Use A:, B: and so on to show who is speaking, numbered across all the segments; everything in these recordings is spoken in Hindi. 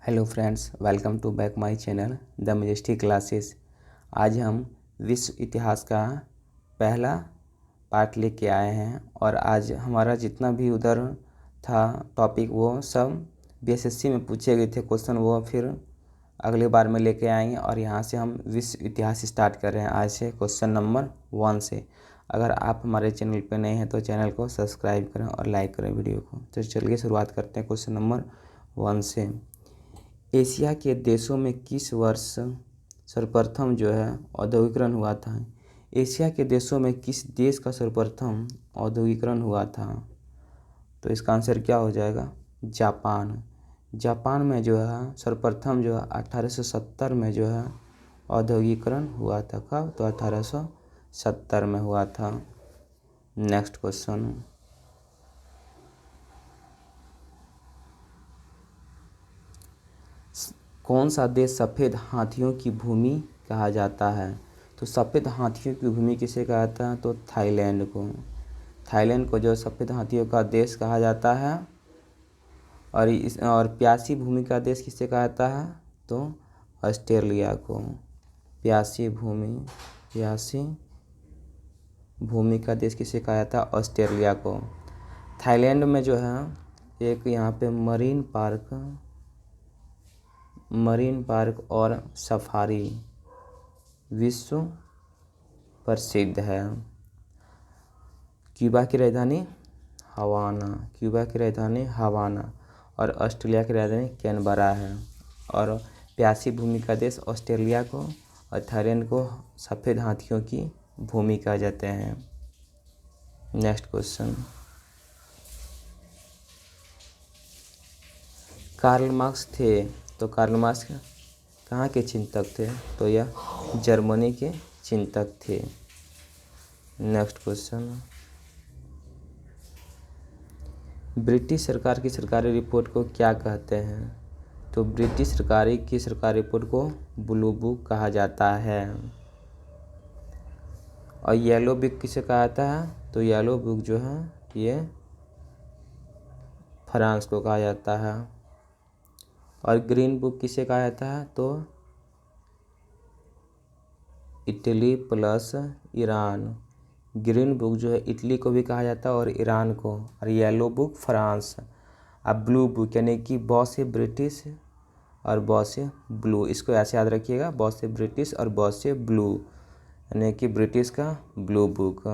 A: Hello friends, welcome to back my channel the Majestic Classes. आज हम विश्व इतिहास का पहला पार्ट लेके आए हैं और आज हमारा जितना भी उधर था टॉपिक वो सब बीएसएससी में पूछे गए थे क्वेश्चन, वो फिर अगले बार में लेके आएंगे और यहाँ से हम विश्व इतिहास स्टार्ट कर रहे हैं आज से क्वेश्चन नंबर 1 से। अगर आप हमारे चैनल पर नए हैं तो चैनल को सब्सक्राइब करें और लाइक करें वीडियो को। तो चलिए शुरुआत करते हैं क्वेश्चन नंबर 1 से। एशिया के देशों में किस वर्ष सर्वप्रथम औद्योगिकरण हुआ था? एशिया के देशों में किस देश का सर्वप्रथम औद्योगिकरण हुआ था? तो इसका आंसर क्या हो जाएगा? जापान। जापान में सर्वप्रथम 1870 में औद्योगिकरण हुआ था। कब? तो 1870 में हुआ था। Next question. कौन सा देश सफ़ेद हाथियों की भूमि कहा जाता है? तो सफ़ेद हाथियों की भूमि किसे कहा जाता है? तो थाईलैंड को। थाईलैंड को सफ़ेद हाथियों का देश कहा जाता है। और प्यासी भूमि का देश किसे कहा जाता है? तो ऑस्ट्रेलिया को। प्यासी भूमि का देश किसे कहा जाता है? ऑस्ट्रेलिया को। थाईलैंड में एक यहाँ पे मरीन पार्क और सफारी विश्व प्रसिद्ध है। क्यूबा की राजधानी हवाना और ऑस्ट्रेलिया की राजधानी कैनबरा है। और प्यासी भूमि का देश ऑस्ट्रेलिया को और थाईलैंड को सफ़ेद हाथियों की भूमि कहा जाते हैं। Next question. कार्ल मार्क्स थे, तो कार्ल मार्क्स कहाँ के चिंतक थे? तो यह जर्मनी के चिंतक थे। Next question. ब्रिटिश सरकार की सरकारी रिपोर्ट को क्या कहते हैं? तो ब्रिटिश सरकार की सरकारी रिपोर्ट को ब्लू बुक कहा जाता है। और येलो बुक किसे कहा जाता है? तो येलो बुक ये फ्रांस को कहा जाता है। और ग्रीन बुक किसे कहा जाता है? तो Italy plus Iran. Green book Italy को भी कहा जाता है और ईरान को। और येलो बुक फ्रांस। अब ब्लू बुक यानी कि बहुत से ब्रिटिश और बहुत से ब्लू, इसको ऐसे याद रखिएगा, बहुत से ब्रिटिश और बहुत से ब्लू, यानी कि ब्रिटिश का ब्लू बुक।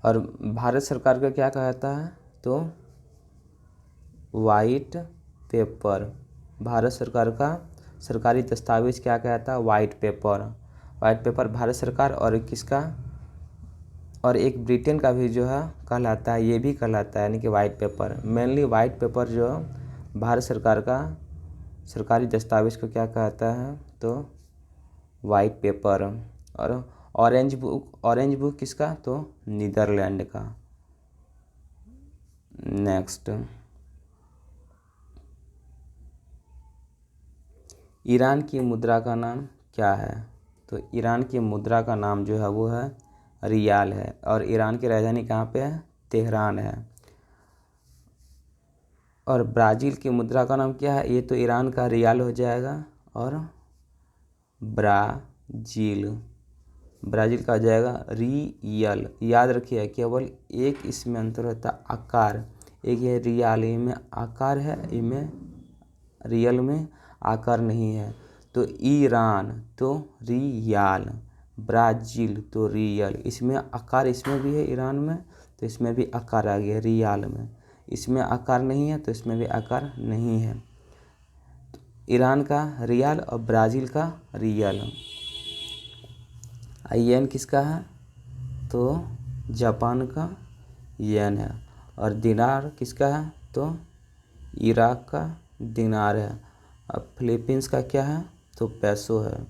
A: और भारत सरकार का क्या कहा जाता है? तो वाइट पेपर। भारत सरकार का सरकारी दस्तावेज क्या कहता है? White paper. White paper Bharat सरकार और किसका? और एक ब्रिटेन का भी कहलाता है, ये भी कहलाता है, यानी कि white paper. Mainly white paper Bharat सरकार का सरकारी दस्तावेज को क्या कहता है? तो वाइट पेपर। और ऑरेंज बुक किसका? तो नीदरलैंड का। नेक्स्ट। ईरान की मुद्रा का नाम क्या है? तो ईरान की मुद्रा का नाम वो है रियाल है। और ईरान की राजधानी कहाँ पे है? तेहरान है। और ब्राज़ील की मुद्रा का नाम क्या है? ये तो ईरान का रियाल हो जाएगा। और ब्राज़ील का हो जाएगा रियल। याद रखिए, केवल एक इसमें अंतर होता है, आकार। एक ये रियाल, इनमें आकार है, इनमें रियल में आकार नहीं है। तो ईरान तो रियाल, ब्राज़ील तो रियल। इसमें आकार इसमें भी है ईरान में, तो इसमें भी आकार आ गया रियाल में। इसमें आकार नहीं है तो इसमें भी आकार नहीं है। तो ईरान का रियाल और ब्राज़ील का रियल। येन किसका है? तो जापान का येन है। और दिनार किसका है? तो इराक का दिनार है। अब फिलीपींस का क्या है? तो पैसो है।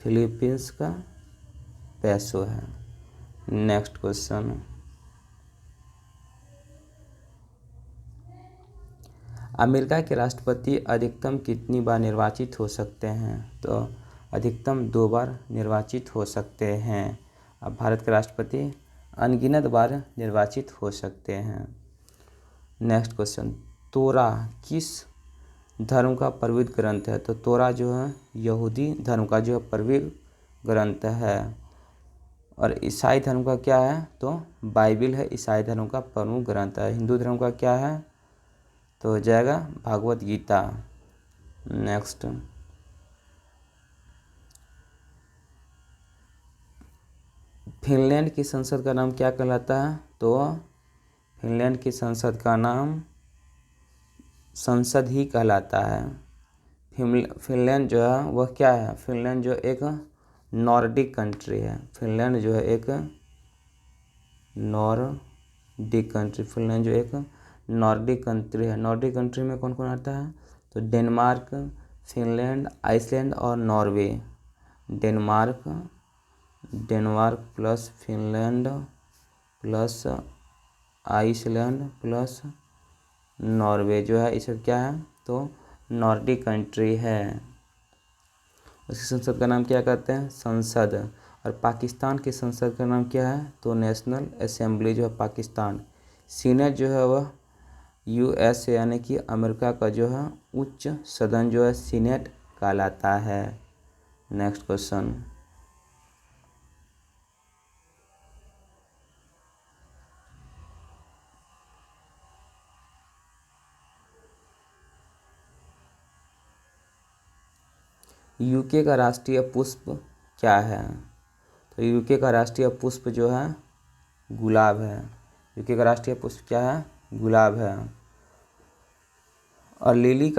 A: फिलीपींस का पैसो है। Next question. अमेरिका के राष्ट्रपति अधिकतम कितनी बार निर्वाचित हो सकते हैं? तो अधिकतम 2 बार निर्वाचित हो सकते हैं। अब भारत के राष्ट्रपति अनगिनत बार निर्वाचित हो सकते हैं। Next question. तोरा किस धर्म का पवित्र ग्रंथ है? तो तोरा जो है यहूदी धर्म का जो है पवित्र ग्रंथ है। और ईसाई धर्म का क्या है? तो बाइबिल है ईसाई धर्म का प्रमुख ग्रंथ है। हिंदू धर्म का क्या है? तो हो जाएगा भागवत गीता। नेक्स्ट, फिनलैंड की संसद का नाम क्या कहलाता है? तो फिनलैंड की संसद का नाम संसद ही कहलाता है। फिनलैंड जो है वह क्या है? फिनलैंड जो एक नॉर्डिक कंट्री है। फिनलैंड जो है एक नॉर्डिक कंट्री, फिनलैंड जो एक नॉर्डिक कंट्री है। नॉर्डिक कंट्री में कौन कौन आता है? तो डेनमार्क, फिनलैंड, आइसलैंड और Norway. Denmark plus Finland plus Iceland plus Norway जो है इसे क्या है? तो नॉर्डिक कंट्री है। उसकी संसद का नाम क्या कहते हैं? संसद। और पाकिस्तान की संसद का नाम क्या है? तो नेशनल असेंबली जो है पाकिस्तान। सीनेट जो है वह यूएसए यानी कि अमेरिका का जो है उच्च सदन जो है सीनेट कहलाता है। नेक्स्ट क्वेश्चन, यूके का राष्ट्रीय पुष्प क्या है? तो यूके का राष्ट्रीय पुष्प जो है गुलाब है। यूके का राष्ट्रीय पुष्प क्या है? गुलाब है। और लिली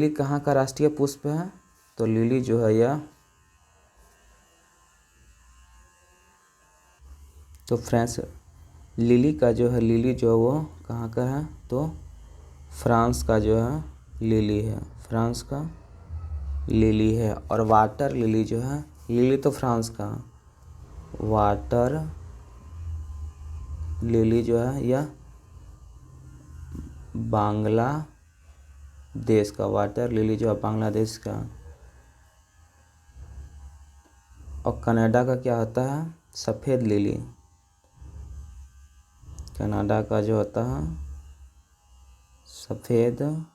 A: कहाँ का राष्ट्रीय पुष्प है? तो लिली जो है यह तो फ्रांस, लिली जो है वो कहाँ का है? तो फ्रांस का जो है लिली है, फ्रांस का लिली है। और वाटर लिली जो है, लिली तो फ्रांस का, वाटर लिली जो है यह बांग्लादेश का, वाटर लिली जो है बांग्लादेश का। और कनाडा का क्या होता है? सफ़ेद लिली। कनाडा का जो होता है सफ़ेद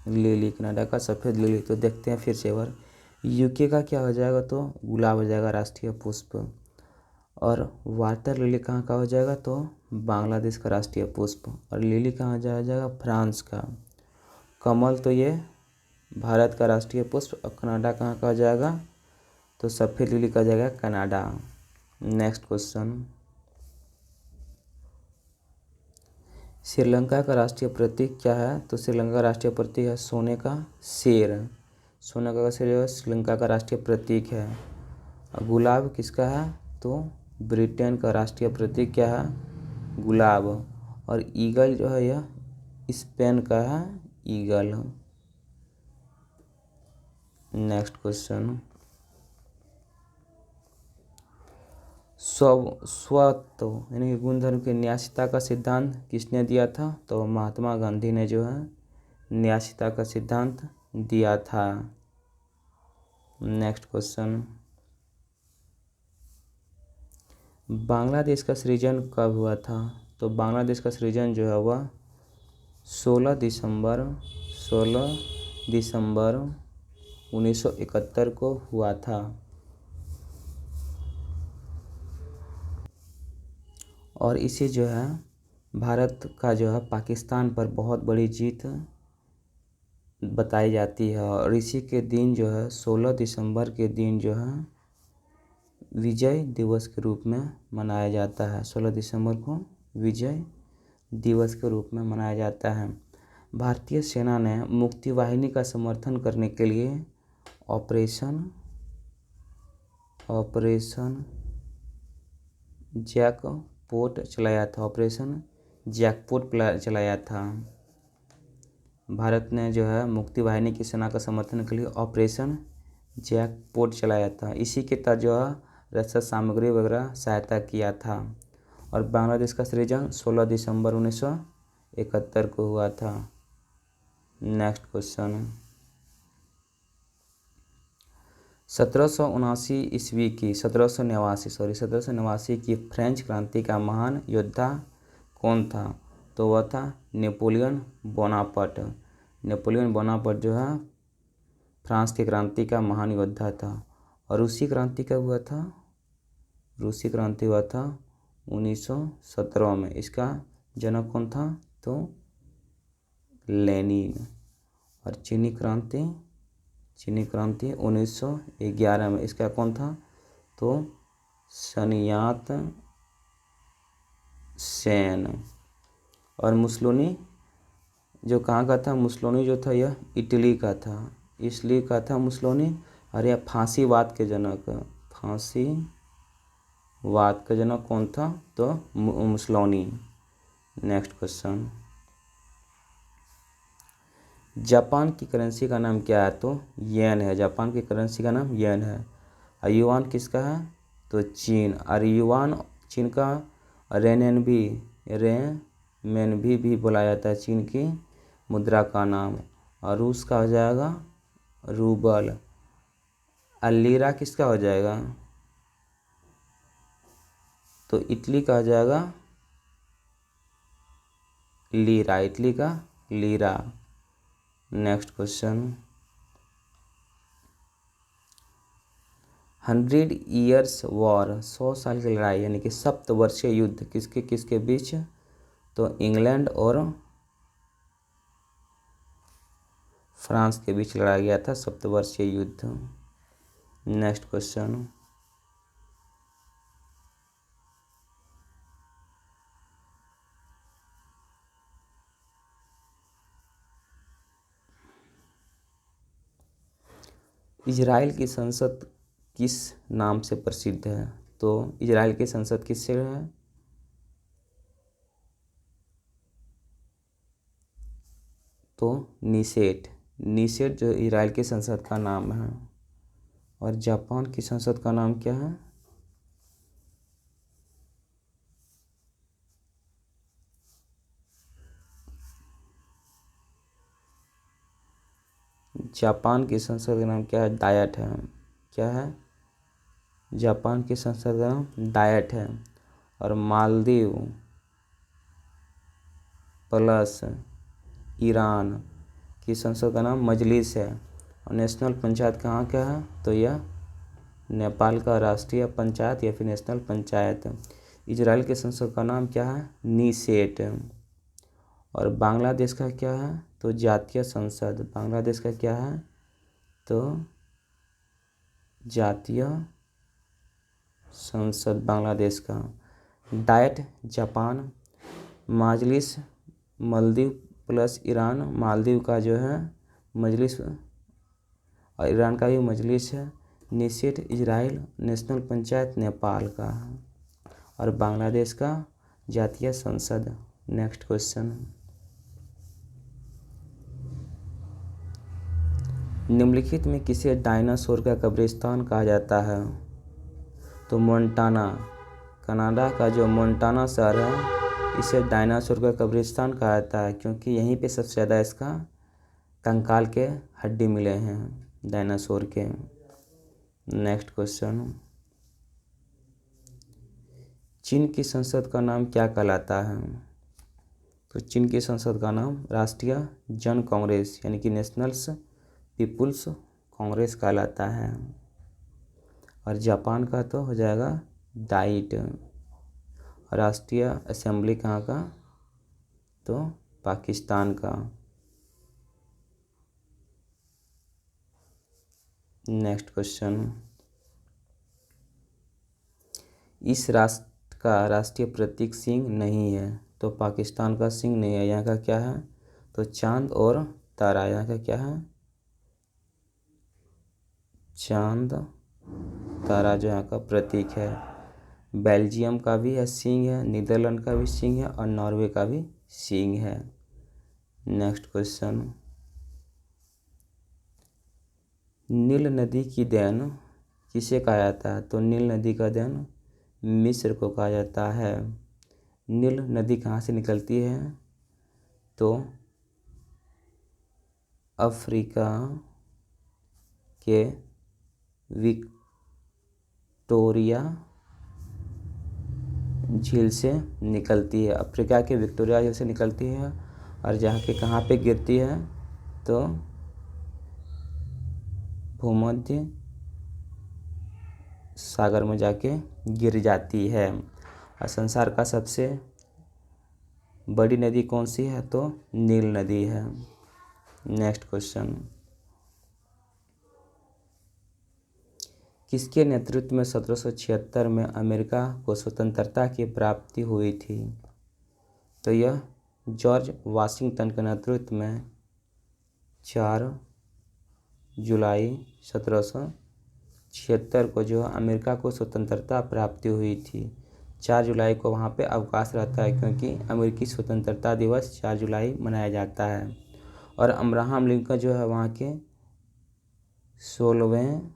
A: लिली, कनाडा का सफ़ेद लिली। तो देखते हैं फिर से एक बार, यूके का क्या हो जाएगा? तो गुलाब हो जाएगा राष्ट्रीय पुष्प। और वाटर लिली कहाँ का हो जाएगा? तो बांग्लादेश का राष्ट्रीय पुष्प। और लिली कहाँ जाएगा? फ्रांस का। कमल तो ये भारत का राष्ट्रीय पुष्प। और कनाडा कहाँ का हो जाएगा? तो सफ़ेद लिली का जाएगा कनाडा। नेक्स्ट क्वेश्चन, श्रीलंका का राष्ट्रीय प्रतीक क्या है? तो श्रीलंका का राष्ट्रीय प्रतीक है सोने का शेर। सोने का शेर श्रीलंका का राष्ट्रीय प्रतीक है। और गुलाब किसका है? तो ब्रिटेन का राष्ट्रीय प्रतीक क्या है? गुलाब। और ईगल जो है यह स्पेन का है, ईगल। नेक्स्ट क्वेश्चन, स्वत्व यानी कि गुणधर्म की न्यासिता का सिद्धांत किसने दिया था? तो महात्मा गांधी ने जो है न्यासिता का सिद्धांत दिया था। नेक्स्ट क्वेश्चन, बांग्लादेश का सृजन कब हुआ था? तो बांग्लादेश का सृजन जो है वह 16 दिसंबर 1971 को हुआ था। और इसे जो है भारत का जो है पाकिस्तान पर बहुत बड़ी जीत बताई जाती है। और इसी के दिन जो है 16 दिसंबर के दिन जो है विजय दिवस के रूप में मनाया जाता है। 16 दिसंबर को विजय दिवस के रूप में मनाया जाता है। भारतीय सेना ने मुक्ति वाहिनी का समर्थन करने के लिए ऑपरेशन जैकपॉट चलाया था। भारत ने जो है मुक्ति वाहिनी की सेना का समर्थन के लिए ऑपरेशन जैकपॉट चलाया था। इसी के तहत जो है रक्षा सामग्री वगैरह सहायता किया था। और बांग्लादेश का सृजन 16 दिसंबर 1971 को हुआ था। नेक्स्ट क्वेश्चन, 1789 की फ्रेंच क्रांति का महान योद्धा कौन था? तो वह था नेपोलियन बोनापार्ट। नेपोलियन बोनापार्ट जो है फ्रांस की क्रांति का महान योद्धा था। और रूसी क्रांति कब हुआ था? रूसी क्रांति हुआ था 1917 में। इसका जनक कौन था? तो लेनिन। और चीनी क्रांति 1911 में। इसका कौन था? तो सनियात सेन। और मुसोलिनी जो कहाँ का था? मुसोलिनी जो था यह इटली का था, इसलिए का था मुसोलिनी। और यह फांसीवाद के जनक, फांसीवाद का जनक कौन था? तो मुसोलिनी। नेक्स्ट क्वेश्चन, जापान की करेंसी का नाम क्या है? तो येन है। जापान की करेंसी का नाम येन है। और युआन किसका है? तो चीन। और युआन चीन का रेनमेनबी भी बोला जाता है चीन की मुद्रा का नाम। और रूस का हो जाएगा रूबल। और लीरा किसका हो जाएगा? तो इटली का हो जाएगा लीरा, इटली का lira. Next question, 100 years war, 100 साल की लड़ाई यानी कि सप्तवर्षीय युद्ध किसके किसके बीच? तो इंग्लैंड और फ्रांस के बीच लड़ा गया था सप्तवर्षीय युद्ध। नेक्स्ट क्वेश्चन, इजराइल की संसद किस नाम से प्रसिद्ध है? तो इजराइल की संसद किससे है? तो नीसेट। नीसेट जो इजराइल की संसद का नाम है। और जापान की संसद का नाम क्या है? जापान की संसद का नाम क्या है? डायट है। क्या है? जापान की संसद का नाम डायट है। और मालदीव प्लस ईरान की संसद का नाम मजलिस है। और नेशनल पंचायत कहाँ का है? तो यह नेपाल का राष्ट्रीय पंचायत या फिर नेशनल पंचायत। इजराइल के संसद का नाम क्या है? नीसेट। और बांग्लादेश का क्या है? तो जातीय संसद। बांग्लादेश का क्या है? तो जातीय संसद बांग्लादेश का। डायट जापान, मजलिस मालदीव प्लस ईरान। मालदीव का जो है मजलिस और ईरान का भी मजलिस है। नीसेट इजराइल, नेशनल पंचायत नेपाल का। और बांग्लादेश का जातीय संसद। नेक्स्ट क्वेश्चन, निम्नलिखित में किसे डायनासोर का कब्रिस्तान कहा जाता है? तो मोंटाना, कनाडा का जो मोंटाना शहर है इसे डायनासोर का कब्रिस्तान कहा जाता है, क्योंकि यहीं पे सबसे ज़्यादा इसका कंकाल के हड्डी मिले हैं डायनासोर के। नेक्स्ट क्वेश्चन, चीन की संसद का नाम क्या कहलाता है? तो चीन की संसद का नाम राष्ट्रीय जन कांग्रेस यानी कि नेशनल्स पीपुल्स कांग्रेस कहलाता है। और जापान का तो हो जाएगा डाइट। राष्ट्रीय असेंबली कहाँ का? तो पाकिस्तान का। नेक्स्ट क्वेश्चन, इस राष्ट्र का राष्ट्रीय प्रतीक सिंह नहीं है। तो पाकिस्तान का सिंह नहीं है। यहाँ का क्या है? तो चांद और तारा। यहाँ का क्या है? चांद तारा जो यहाँ का प्रतीक है। बेल्जियम का भी है सिंह है, नीदरलैंड का भी सिंह है और नॉर्वे का भी सिंह है। नेक्स्ट क्वेश्चन, नील नदी की देन किसे कहा जाता है? तो नील नदी का देन मिस्र को कहा जाता है। नील नदी कहाँ से निकलती है? तो अफ्रीका के विक्टोरिया झील से निकलती है, अफ्रीका के विक्टोरिया झील से निकलती है और जहाँ के कहाँ पे गिरती है तो भूमध्य सागर में जाके गिर जाती है। और संसार का सबसे बड़ी नदी कौन सी है तो नील नदी है। नेक्स्ट क्वेश्चन, किसके नेतृत्व में 1776 में अमेरिका को स्वतंत्रता की प्राप्ति हुई थी तो यह जॉर्ज वाशिंगटन के नेतृत्व में 4 जुलाई 1776 को जो अमेरिका को स्वतंत्रता प्राप्ति हुई थी। 4 जुलाई को वहाँ पे अवकाश रहता है क्योंकि अमेरिकी स्वतंत्रता दिवस 4 जुलाई मनाया जाता है। और अब्राहम लिंकन जो है वहाँ के 16वें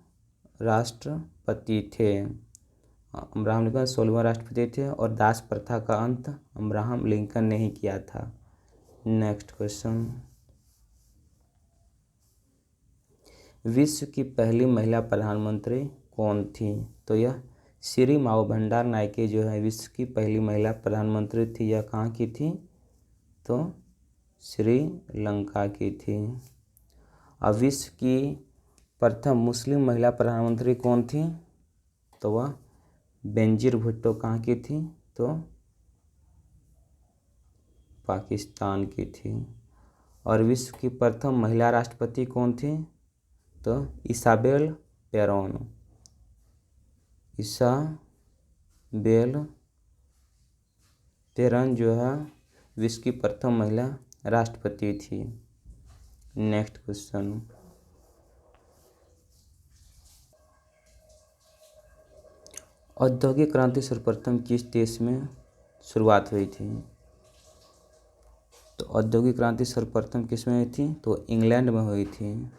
A: राष्ट्रपति थे। अब्राहम लिंकन 16वें राष्ट्रपति थे और दास प्रथा का अंत अब्राहम लिंकन ने ही किया था। नेक्स्ट क्वेश्चन, विश्व की पहली महिला प्रधानमंत्री कौन थी तो यह श्री माऊ भंडार नायके जो है विश्व की पहली महिला प्रधानमंत्री थी। यह कहाँ की थी तो श्रीलंका की थी। अब विश्व की प्रथम मुस्लिम महिला प्रधानमंत्री कौन थी तो वह बेनजीर भुट्टो कहाँ की थी तो पाकिस्तान की थी। और विश्व की प्रथम महिला राष्ट्रपति कौन थी तो इसाबेल पेरोन। इसाबेल पेरोन जो है विश्व की प्रथम महिला राष्ट्रपति थी। नेक्स्ट क्वेश्चन, औद्योगिक क्रांति सर्वप्रथम किस देश में शुरुआत हुई थी तो औद्योगिक क्रांति सर्वप्रथम किस में हुई थी तो इंग्लैंड में हुई थी।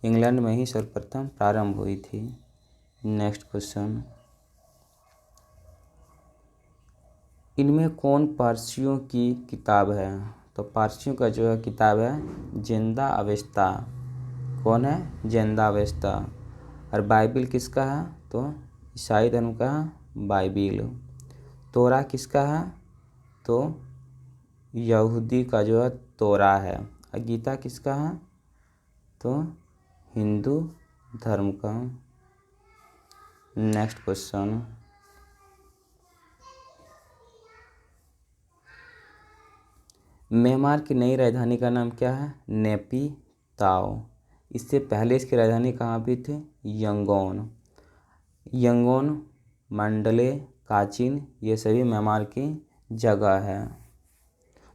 A: इंग्लैंड में ही सर्वप्रथम प्रारंभ हुई थी। नेक्स्ट क्वेश्चन, इनमें कौन पारसियों की किताब है तो पारसियों का जो है किताब है जिंदा अवेस्ता। कौन है जिंदा अवेस्ता। और बाइबिल किसका है तो ईसाई धर्म का बाइबिल। तोरा किसका है तो यहूदी का जो है तोरा है। और गीता किसका है तो हिंदू धर्म का। नेक्स्ट क्वेश्चन, म्यांमार की नई राजधानी का नाम क्या है नेपी ताओ। इससे पहले इसकी राजधानी कहाँ भी थी यंगोन। यंगोन, मंडले, काचिन ये सभी म्यांमार की जगह है,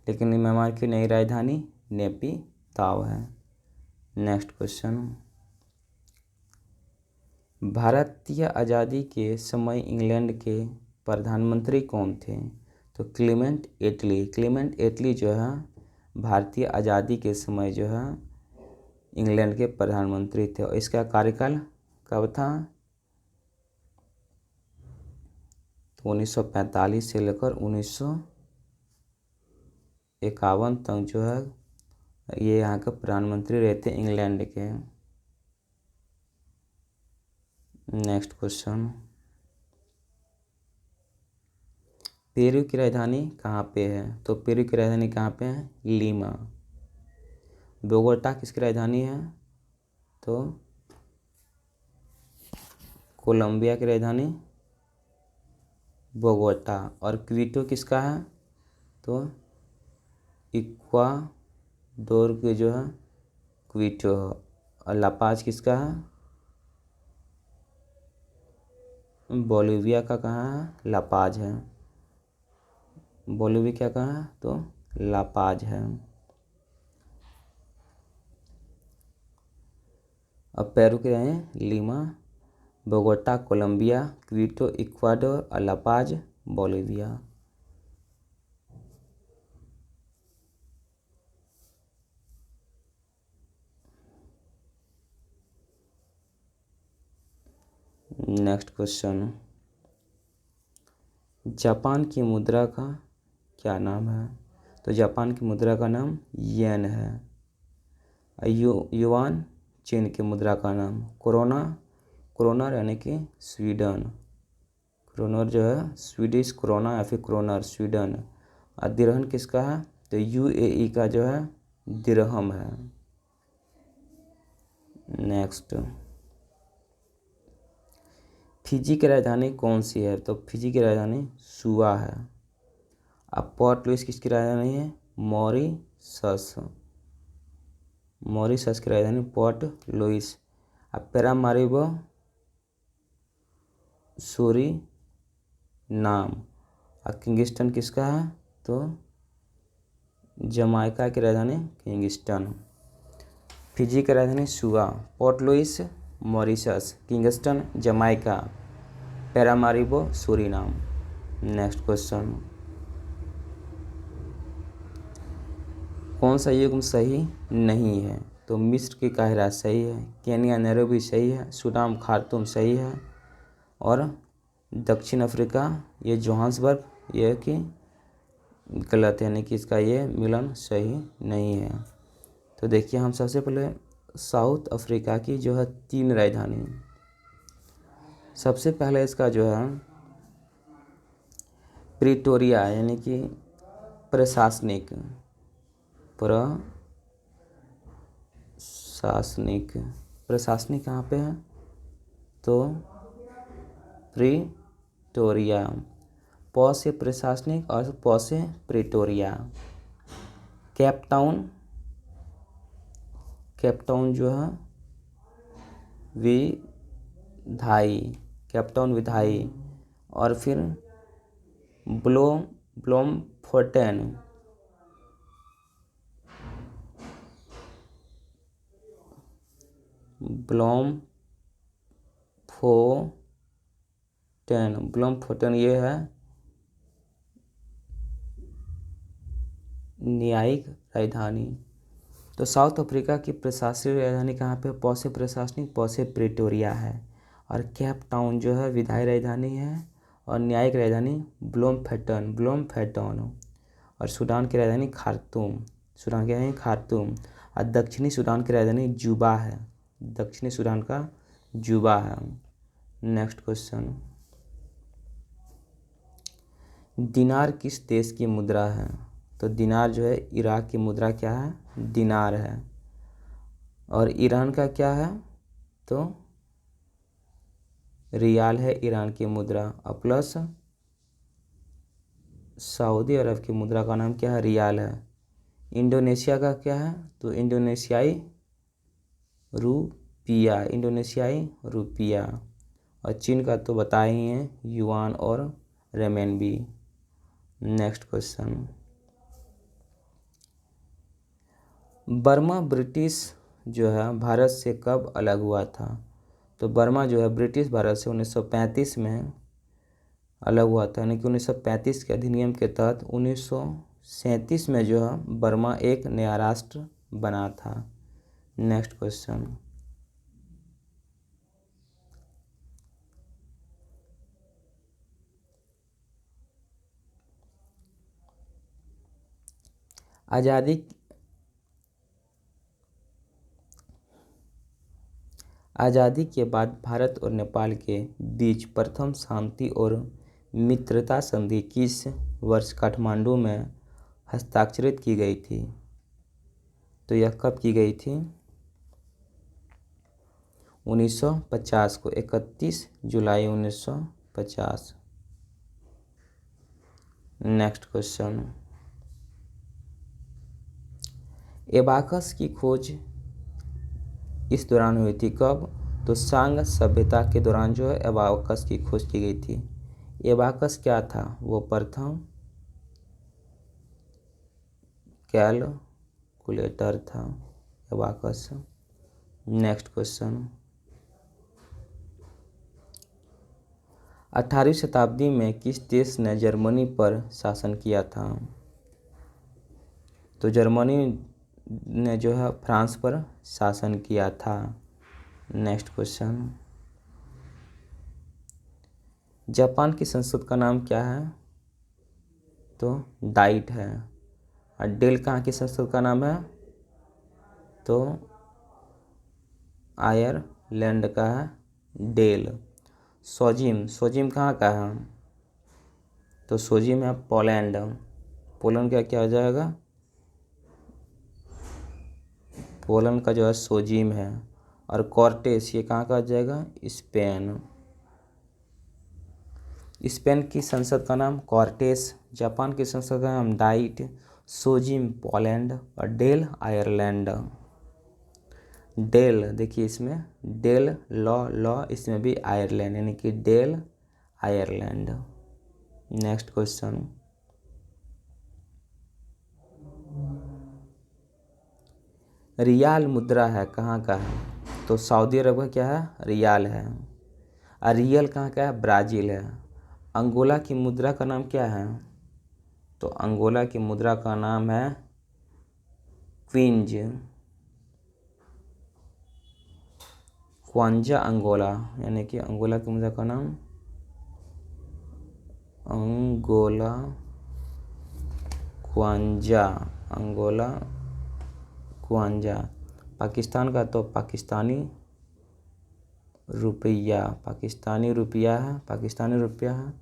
A: लेकिन म्यांमार की नई राजधानी नेपी ताओ है। नेक्स्ट क्वेश्चन, भारतीय आज़ादी के समय इंग्लैंड के प्रधानमंत्री कौन थे तो क्लीमेंट एटली। क्लीमेंट एटली जो है भारतीय आज़ादी के समय जो है इंग्लैंड के प्रधानमंत्री थे। और इसका कार्यकाल कब था तो 1945 से लेकर 1951 तक जो है ये यहाँ के प्रधानमंत्री रहते इंग्लैंड के। नेक्स्ट क्वेश्चन, पेरू की राजधानी कहाँ पे है तो पेरू की राजधानी कहाँ पे है लीमा। बोगोटा किसकी राजधानी है तो कोलंबिया की राजधानी बोगोटा। और क्विटो किसका है तो इक्वाडोर के जो है क्विटो। और लापाज किसका है बोलिविया का कहाँ है लापाज है। बोलिविया क्या कहाँ है तो लापाज है। अब पेरू के हैं Lima, Bogota Colombia, Quito Ecuador और La Paz Bolivia. Next question, Japan की मुद्रा का क्या नाम है तो जापान की मुद्रा का नाम येन है। युआन चीन की मुद्रा का नाम कोरोना यानी कि स्वीडन। क्रोनर जो है स्वीडिश क्रोना या फिर क्रोनर स्वीडन। और दिरहम किसका है? तो यूएई का जो है दिरहम है। नेक्स्ट, फिजी की राजधानी कौन सी है? तो फिजी की राजधानी सुआ है। अब पोर्ट लुइस किसकी राजधानी है? मॉरिशस। मॉरिशस की राजधानी पोर्ट लुइस। अब पैरामारिबो सूरीनाम। और किंगस्टन किसका है? तो जमाइका की राजधानी किंगस्टन। फिजी की राजधानी Suva, Port Louis Mauritius, Kingston Jamaica, Paramaribo Suriname. Next question, कौन सा युग्म सही नहीं है? तो मिस्र की काहिरा सही है, केनिया नैरोबी सही है, सूडान खार्तूम सही है, और दक्षिण अफ्रीका ये जोहान्सबर्ग ये कि गलत है, यानी कि इसका ये मिलन सही नहीं है। तो देखिए हम सबसे पहले साउथ अफ्रीका की जो है 3 राजधानी। सबसे पहले इसका जो है प्रिटोरिया, यानी कि प्रशासनिक प्रशासनिक कहाँ पे है? तो प्रिटोरिया। प से प्रशासनिक और प से प्रिटोरिया। केपटाउन जो है केपटाउन विधायी। और फिर ब्लोमफोटेन ये है न्यायिक राजधानी। तो साउथ अफ्रीका की प्रशासनिक राजधानी कहाँ पे? प से प्रशासनिक, प से प्रिटोरिया है। और केप टाउन जो है विधायी राजधानी है, और न्यायिक राजधानी ब्लोमफेटन। और सूडान की राजधानी खार्तूम, और दक्षिणी सूडान की राजधानी जुबा है, दक्षिणी सूडान का जुबा है। नेक्स्ट क्वेश्चन, दिनार किस देश की मुद्रा है? तो दिनार जो है इराक की मुद्रा क्या है? दिनार है। और ईरान का क्या है? तो रियाल है ईरान की मुद्रा। और प्लस सऊदी अरब की मुद्रा का नाम क्या है? रियाल है। इंडोनेशिया का क्या है? तो इंडोनेशियाई रुपया। और चीन का तो बताए ही हैं, युआन और रेमेनबी। नेक्स्ट क्वेश्चन, बर्मा ब्रिटिश जो है भारत से कब अलग हुआ था? तो बर्मा जो है ब्रिटिश भारत से 1935 में अलग हुआ था, यानी कि 1935 के अधिनियम के तहत 1937 में जो है बर्मा एक नया राष्ट्र बना था। नेक्स्ट क्वेश्चन, आज़ादी के बाद भारत और नेपाल के बीच प्रथम शांति और मित्रता संधि किस वर्ष काठमांडू में हस्ताक्षरित की गई थी? तो यह कब की गई थी? 1950 को, 31 जुलाई 1950। नेक्स्ट क्वेश्चन, एबाकस की खोज इस दौरान हुई थी कब? तो सांग सभ्यता के दौरान जो है एबाकस की खोज की गई थी। एबाकस क्या था? वो प्रथम कैलकुलेटर था एबाकस। नेक्स्ट क्वेश्चन, 18वीं शताब्दी में किस देश ने जर्मनी पर शासन किया था? तो जर्मनी ने जो है फ्रांस पर शासन किया था। नेक्स्ट क्वेश्चन, जापान की संस्कृत का नाम क्या है? तो डाइट है। और डेल कहाँ की संस्कृत का नाम है? तो आयरलैंड का है डेल। सोजिम, सोजिम कहाँ का है? तो सोजिम है पोलैंड। पोलैंड का क्या हो जाएगा? पोलैंड का जो है सोजिम है। और कॉर्टेस ये कहाँ का आ जाएगा? स्पेन। स्पेन की संसद का नाम कॉर्टेस, जापान की संसद का नाम डाइट, सोजिम पोलैंड और डेल आयरलैंड। डेल देखिए इसमें डेल लॉ इसमें भी आयरलैंड यानी कि Dail Ireland. Next question, riyal मुद्रा है कहाँ का है? तो सऊदी अरब का क्या है? रियाल है। और रियल कहाँ का है? ब्राज़ील है। अंगोला की मुद्रा का नाम क्या है? तो अंगोला की मुद्रा का नाम है क्विंज, क्वांजा अंगोला, यानी कि अंगोला की मुद्रा का नाम Angola kwanza, Angola kwanza. Pakistan का तो पाकिस्तानी रुपया, पाकिस्तानी रुपया है, पाकिस्तानी रुपया है।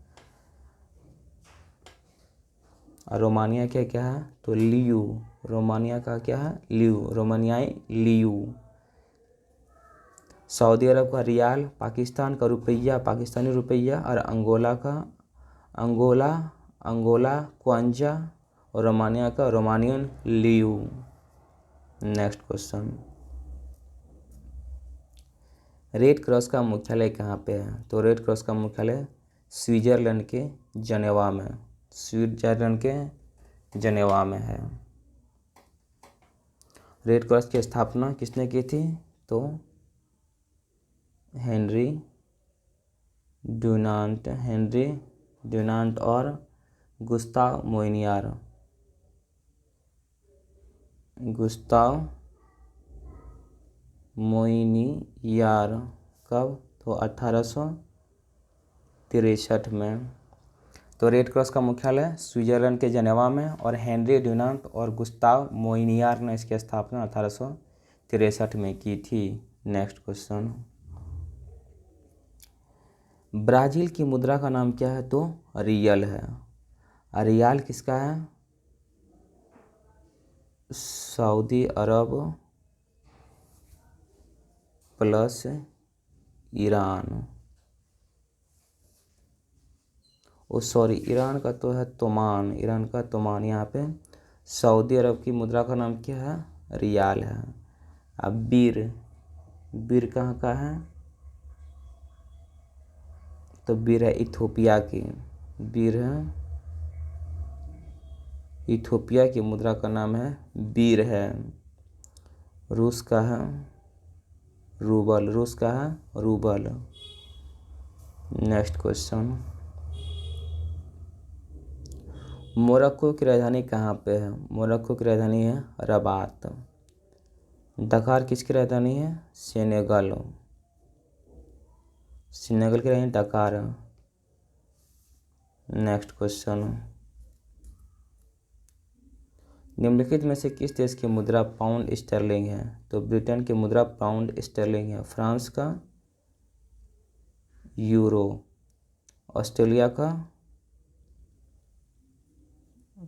A: और रोमानिया क्या क्या है? तो लियू, रोमानिया का क्या है? लियू, रोमानियाई लियू। सऊदी अरब का रियाल, पाकिस्तान का रुपया, पाकिस्तानी रुपया, और अंगोला का अंगोला क्वांजा, और रोमानिया का Romanian Liu. Next question, red cross का मुख्यालय कहाँ पे है? तो रेड क्रॉस का मुख्यालय स्विट्जरलैंड के जनेवा में, स्विट्जरलैंड के जनेवा में है। रेड क्रॉस की स्थापना किसने की थी? तो हेनरी ड्यूनांट और गुस्ताव मोइनियार। कब? तो 1863 में। तो रेड क्रॉस का मुख्यालय स्विट्जरलैंड के जनेवा में, और हेनरी ड्यूनांट और गुस्ताव मोइनियार ने इसकी स्थापना 1863 में की थी। नेक्स्ट क्वेश्चन, ब्राज़ील की मुद्रा का नाम क्या है? तो रियल है। और रियाल किसका है? सऊदी अरब प्लस ईरान। ईरान का तो है तोमान, ईरान का तोमान। यहाँ पे सऊदी अरब की मुद्रा का नाम क्या है? रियाल है। अब बीर कहाँ का है? तो बीर है इथोपिया की, बीर है इथोपिया की मुद्रा का नाम है बीर है। रूस का है रूबल, रूस का है रूबल। नेक्स्ट क्वेश्चन, मोरक्को की राजधानी कहाँ पे है? मोरक्को की राजधानी है रबात। डकार किसकी राजधानी है? सेनेगल, सेनेगल की राजधानी डकार। नेक्स्ट क्वेश्चन, निम्नलिखित में से किस देश की मुद्रा पाउंड स्टर्लिंग है? तो ब्रिटेन की मुद्रा पाउंड स्टर्लिंग है। फ्रांस का यूरो, ऑस्ट्रेलिया का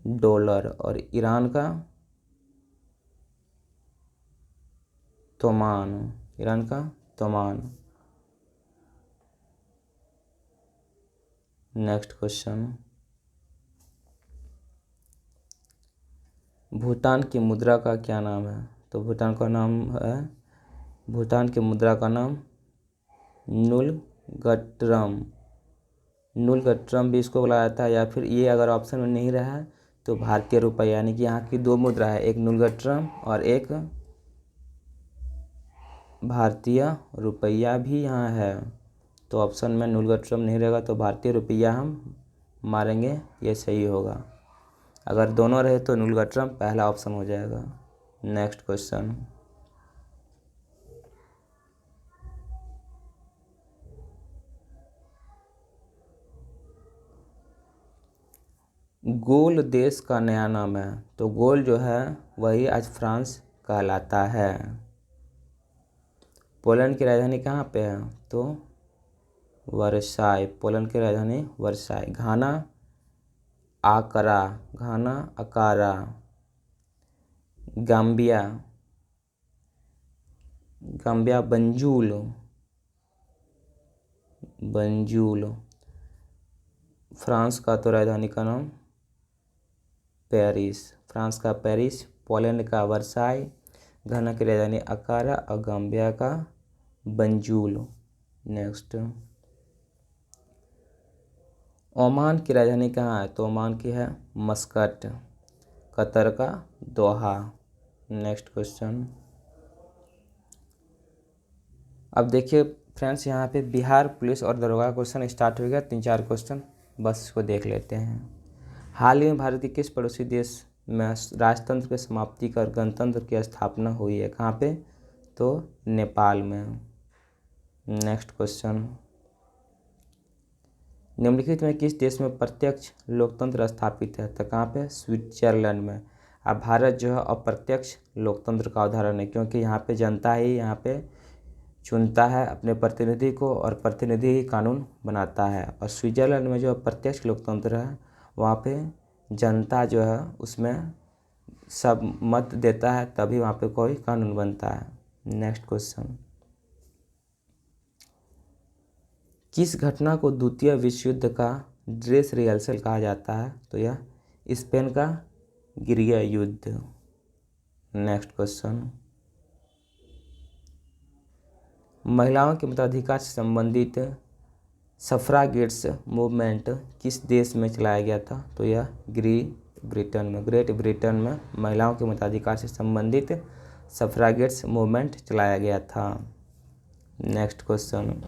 A: डॉलर, और ईरान का तोमान, ईरान का तोमान। नेक्स्ट क्वेश्चन, भूटान की मुद्रा का क्या नाम है? तो भूटान की मुद्रा का नाम नुलगट्रम भी इसको बुलाया जाता है, या फिर ये अगर ऑप्शन में नहीं रहा है तो भारतीय रुपया, यानी कि यहाँ की दो मुद्रा है, एक नुलगट्रम और एक भारतीय रुपया भी यहाँ है। तो ऑप्शन में नुलगट्रम नहीं रहेगा तो भारतीय रुपया हम मारेंगे, ये सही होगा। अगर दोनों रहे तो नुलगट्रम पहला ऑप्शन हो जाएगा। नेक्स्ट क्वेश्चन, गोल देश का नया नाम है? तो गोल जो है वही आज फ्रांस कहलाता है। पोलैंड की राजधानी कहाँ पे है? तो वर्साई, पोलैंड की राजधानी Warsaw. Ghana Accra, Ghana Accra. Gambia, Gambia Banjul, Banjul. France का तो राजधानी का नाम पेरिस, फ्रांस का पेरिस। पोलैंड का वर्साई, घाना की राजधानी अकारा और गाम्बिया का बंजूल। नेक्स्ट, ओमान की राजधानी कहाँ है? तो ओमान की है मस्कट। कतर का दोहा। Next question. अब देखिए फ्रेंड्स, यहाँ पे बिहार पुलिस और दरोगा क्वेश्चन स्टार्ट हो गया। 3-4 क्वेश्चन बस इसको देख लेते हैं। हाल ही में भारत के किस पड़ोसी देश में राजतंत्र की समाप्ति कर गणतंत्र की स्थापना हुई है? कहाँ पे? तो नेपाल में। नेक्स्ट क्वेश्चन, निम्नलिखित में किस देश में प्रत्यक्ष लोकतंत्र स्थापित है? तो कहाँ पे? स्विट्जरलैंड में। अब भारत जो है अप्रत्यक्ष लोकतंत्र का उदाहरण है, क्योंकि यहाँ पे जनता ही यहाँ पे चुनता है अपने प्रतिनिधि को और प्रतिनिधि ही कानून बनाता है। और स्विट्जरलैंड में जो प्रत्यक्ष लोकतंत्र है वहाँ पे जनता जो है उसमें सब मत देता है, तभी वहाँ पे कोई कानून बनता है। नेक्स्ट क्वेश्चन, किस घटना को द्वितीय विश्व युद्ध का ड्रेस रिहर्सल कहा जाता है? तो यह स्पेन का गृह युद्ध। नेक्स्ट क्वेश्चन, महिलाओं के मताधिकार से संबंधित सफ्रागेट्स मूवमेंट किस देश में चलाया गया था? तो यह ग्रेट ब्रिटेन में महिलाओं के मताधिकार से संबंधित सफ्रागेट्स मूवमेंट चलाया गया था। नेक्स्ट क्वेश्चन,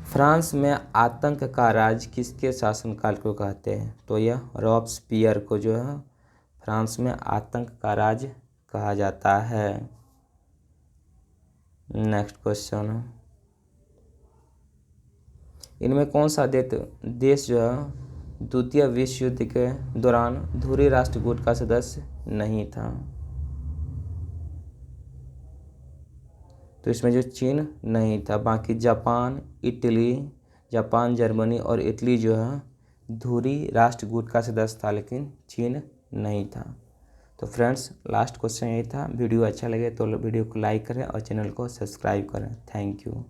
A: फ्रांस में आतंक का राज किसके शासनकाल को कहते हैं? तो यह रॉबस्पियर को जो है फ्रांस में आतंक का राज कहा जाता है। नेक्स्ट क्वेश्चन, इनमें कौन सा देश जो है द्वितीय विश्व युद्ध के दौरान धुरी राष्ट्रकूट का सदस्य नहीं था? तो इसमें जो चीन नहीं था, बाकी जापान, जर्मनी और इटली जो है धुरी राष्ट्रकूट का सदस्य था, लेकिन चीन नहीं था। तो फ्रेंड्स, लास्ट क्वेश्चन यही था। वीडियो अच्छा लगे तो वीडियो को लाइक करें और चैनल को सब्सक्राइब करें। Thank you.